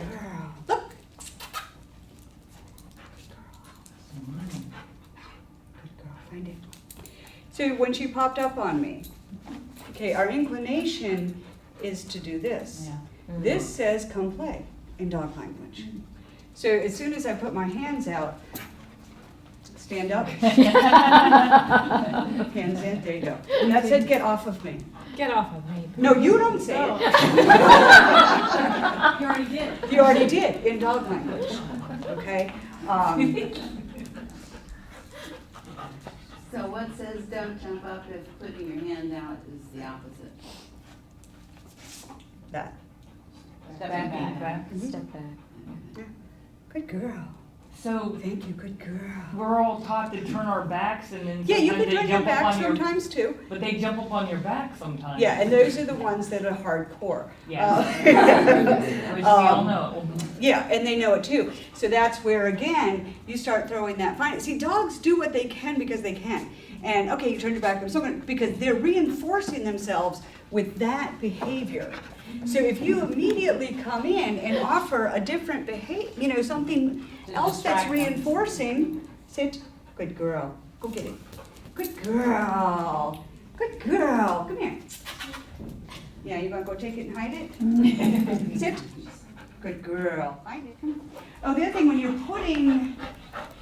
girl. Look. Good girl. Find it. So when she popped up on me, okay, our inclination is to do this. Yeah. This says come play in dog language. So as soon as I put my hands out, stand up, hands in, there you go. And that said, get off of me. Get off of me. No, you don't say Oh. it. You already did. You already did in dog language, okay? So what says don't jump up if putting your hand out is the opposite? That. Stepping back. Step back. Good girl. So Thank you, good girl. we're all taught to turn our backs and then Yeah, you sometimes can they turn your jump up back on your, sometimes too. but they jump up on your back sometimes. Yeah, and those are the ones that are hardcore. Yeah. Which we all know. Yeah, and they know it too. So that's where, again, you start throwing that fine. See, dogs do what they can because they can. And, okay, you turn your back, because they're reinforcing themselves with that behavior. So if you immediately come in and offer a different behavior, something else that's reinforcing, sit, good girl, go get it. Good girl, good girl, come here. Yeah, you gonna go take it and hide it? Sit, good girl. Find it. Oh, the other thing, when you're putting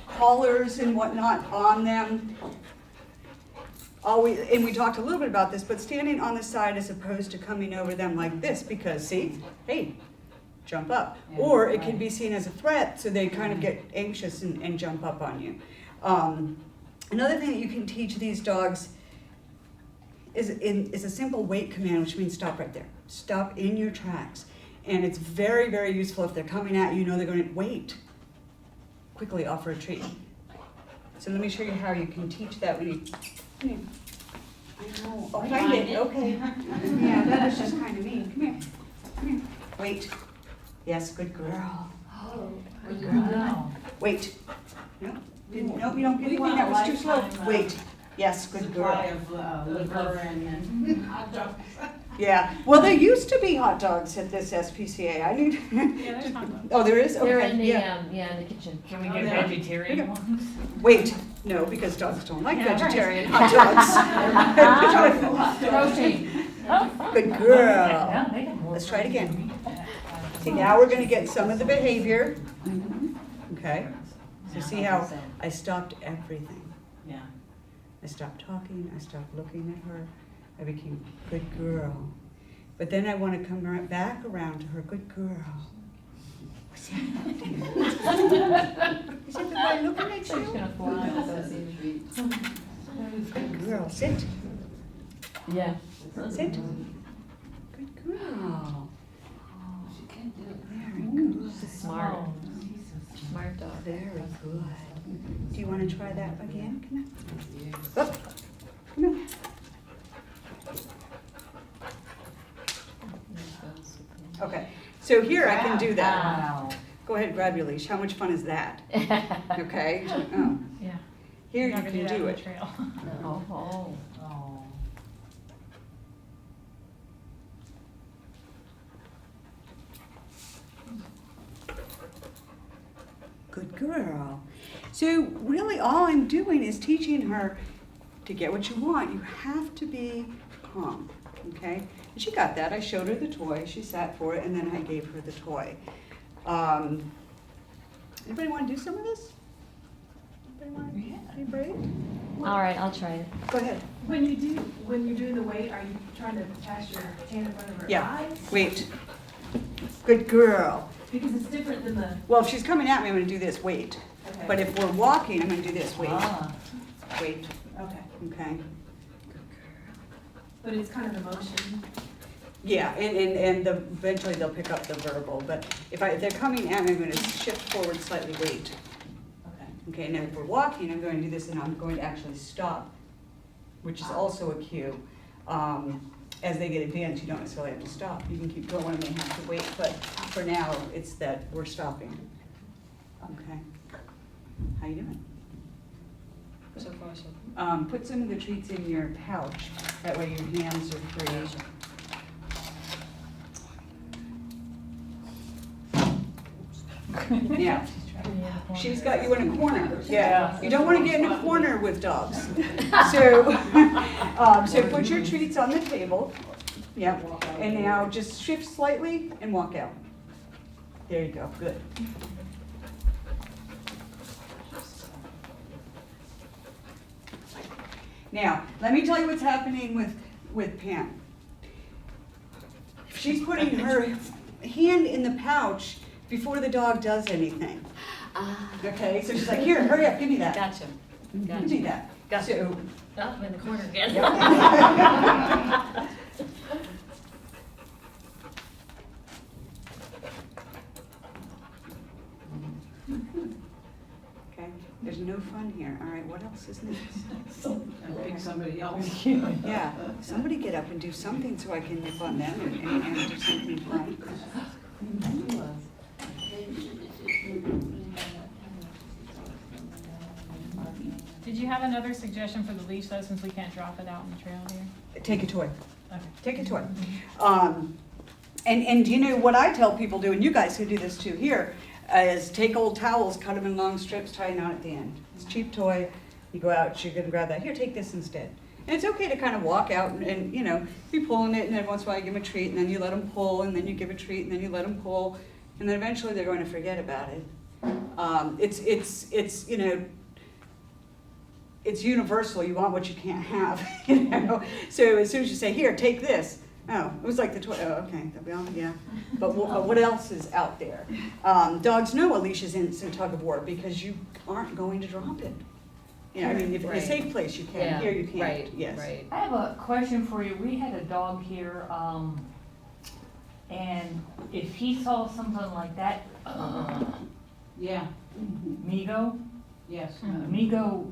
collars and whatnot on them, always, and we talked a little bit about this, but standing on the side as opposed to coming over them like this, because see, hey, jump up. Yeah, Or it can right. be seen as a threat, so they kind of get anxious and jump up on you. Another thing that you can teach these dogs is a simple wait command, which means stop right there. Stop in your tracks. And it's very, very useful if they're coming at you, they're going to wait. Quickly offer a treat. So let me show you how you can teach that when you, come here. I know, oh, find it, okay. Yeah, that was just kind of mean, come here, come here. Wait, yes, good girl. Good girl. Wow. Wait, no, no, you don't get one, that was too slow. Wait, yes, good Supply girl. of liver and hot dogs. Yeah, well, there used to be hot dogs at this SPCA, I need. Yeah, there's hot dogs. Oh, there is, They're okay, in the, yeah. in the kitchen. Can we get yeah. vegetarian Okay. ones? Wait, no, because dogs don't like Yeah, right. vegetarian hot dogs. Protein. Good girl. Yeah, they have more Let's try it again. protein. See, now we're gonna get some of the behavior. Okay, so see how I stopped everything. Yeah. I stopped talking, I stopped looking at her, I became good girl. But then I wanna come back around to her, good girl. Is everybody looking at She's you? gonna fly with those ears. Good girl, sit, Yeah. sit. Good girl. She can do it. Very good. Smart. Oh, Smart dog. Very good. Do you want to try that again? Come on. Up. Come on. Okay, so here I can do that. Wow. Go ahead, grab your leash. How much fun is that? Okay. Oh. Yeah. Here you Not gonna can that do on it. the trail. Oh, oh. Oh. Good girl. So really all I'm doing is teaching her to get what you want. You have to be calm, okay? And she got that. I showed her the toy. She sat for it, and then I gave her the toy. Anybody want to do some of this? Anybody want? Are you brave? All right, I'll try it. Go ahead. When you're doing the weight, are you trying to pass your hand in front of her Yeah. eyes? Wait. Good girl. Because it's different than the, Well, if she's coming at me, I'm going to do this. Wait. okay. But if we're walking, I'm going to do this. Wait. Ah. Wait. Okay, Okay. but it's kind of the motion. Yeah, and eventually they'll pick up the verbal. But if they're coming at me, I'm going to shift forward slightly. Wait. Okay. Okay, and then if we're walking, I'm going to do this, and I'm going to actually stop, which is also a cue. As they get advanced, you don't necessarily have to stop. You can keep going and they have to wait, but for now, it's that we're stopping. Okay. How you doing? So far, so good. Put some of the treats in your pouch. That way your hands are free. Yeah. She's got you in a corner. Yeah. You don't want to get in a corner with dogs. So, so put your treats on the table. Yep. And now just shift slightly and walk out. There you go. Good. Now, let me tell you what's happening with Pam. She's putting her hand in the pouch before the dog does anything. Okay, so she's like, here, hurry up, give me that. Gotcha. Give me that. Gotcha. So, Oh, I'm in the corner again. okay, there's no fun here. All right, what else is next? Pick somebody else. Yeah, somebody get up and do something so I can nip on them and do something fun. Did you have another suggestion for the leash though, since we can't drop it out in the trail here? Take a toy. Okay. Take a toy. And you know what I tell people do, and you guys can do this too here, is take old towels, cut them in long strips, tie a knot at the end. It's a cheap toy. You go out, you're gonna grab that. Here, take this instead. And it's okay to kind of walk out and you know, be pulling it, and then once in a while you give them a treat, and then you let them pull, and then you give a treat, and then you let them pull, and then eventually they're going to forget about it. It's you know, it's universal. You want what you can't have, you know. So as soon as you say, "Here, take this," oh, it was like the toy. Oh, okay, well, yeah. But what else is out there? Dogs know a leash is instant tug of war because you aren't going to drop it. You know, I mean, if in a safe place you can. Yeah, Here you can't. right, Yes. right. I have a question for you. We had a dog here, and if he saw something like that, Yeah, Migo, yes. Migo,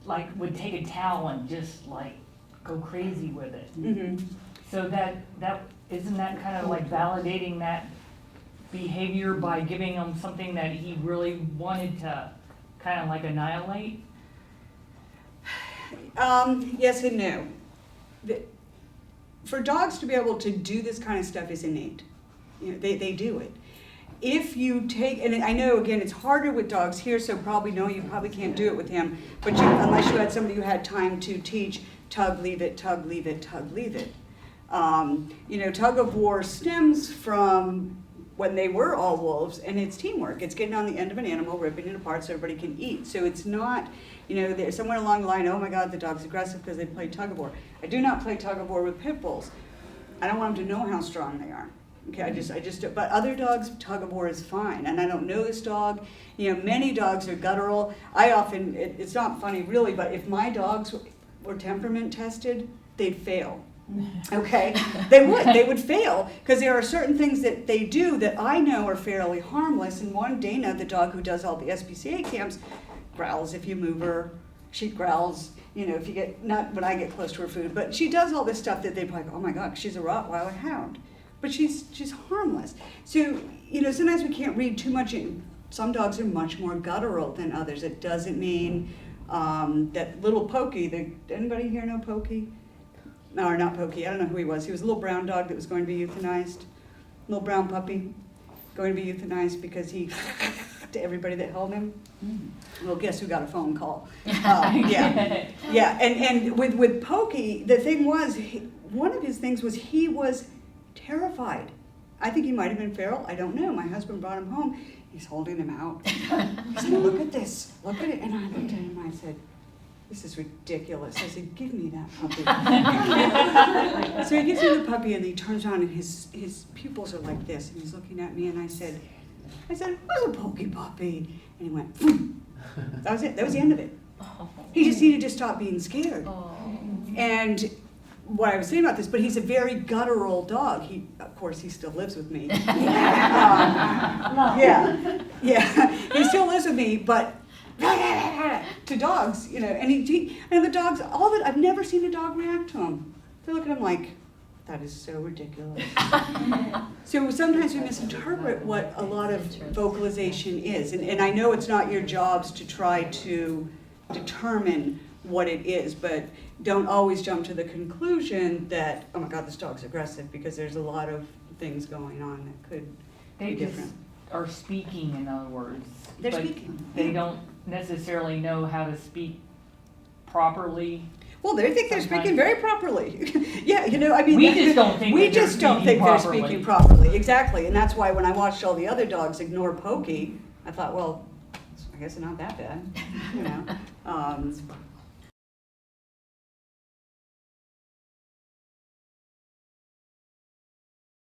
like, would take a towel and just like go crazy with it. Mm-hmm. So that isn't that kind of like validating that behavior by giving him something that he really wanted to kind of like annihilate? Yes and no. For dogs to be able to do this kind of stuff is innate. You know, they do it. If you take, and I know again it's harder with dogs here, so probably no, you probably can't do it with him. But unless you had somebody who had time to teach tug, leave it, tug, leave it, tug, leave it. You know, tug of war stems from when they were all wolves, and it's teamwork. It's getting on the end of an animal, ripping it apart so everybody can eat. So it's not, you know, there's somewhere along the line, oh my God, the dog's aggressive because they play tug of war. I do not play tug of war with pit bulls. I don't want them to know how strong they are. Okay, I just, but other dogs, tug of war is fine. And I don't know this dog. You know, many dogs are guttural. I often, it's not funny really, but if my dogs were temperament tested, they'd fail. Okay, they would fail because there are certain things that they do that I know are fairly harmless. And one, Dana, the dog who does all the SPCA camps, growls if you move her. She growls, you know, if you get, not when I get close to her food, but she does all this stuff that they're like, oh my God, she's a Rottweiler hound. But she's harmless. So, you know, sometimes we can't read too much in. Some dogs are much more guttural than others. It doesn't mean that little Pokey, anybody here know Pokey? No, or not Pokey, I don't know who he was. He was a little brown dog that was going to be euthanized. Little brown puppy, going to be euthanized because he, to everybody that held him. Well, guess who got a phone call? Yeah, yeah. And with Pokey, the thing was, one of his things was he was terrified. I think he might have been feral. I don't know. My husband brought him home. He's holding him out. He said, look at this. Look at it. And I looked at him and I said, this is ridiculous. I said, give me that puppy. So he gives me the puppy and he turns around and his pupils are like this. And he's looking at me and I said, what's a Pokey puppy? And he went, phoom. That was it. That was the end of it. He just needed to stop being scared. And what I was saying about this, but he's a very guttural dog. Of course, he still lives with me. Yeah. He still lives with me, but to dogs, you know, and the dogs, I've never seen a dog react to him. They look at him like, that is so ridiculous. So sometimes we misinterpret what a lot of vocalization is, and I know it's not your jobs to try to determine what it is, but don't always jump to the conclusion that, oh my God, this dog's aggressive, because there's a lot of things going on that They just different. are speaking, in other words. They're but speaking, They yeah. don't necessarily know how to speak properly. Well, they think they're speaking Sometimes. very properly. Yeah, you know, I mean. We just don't think We that they're just don't speaking think they're properly. speaking properly, exactly. And that's why when I watched all the other dogs ignore Pokey, I thought, well, I guess they're not that bad, you know?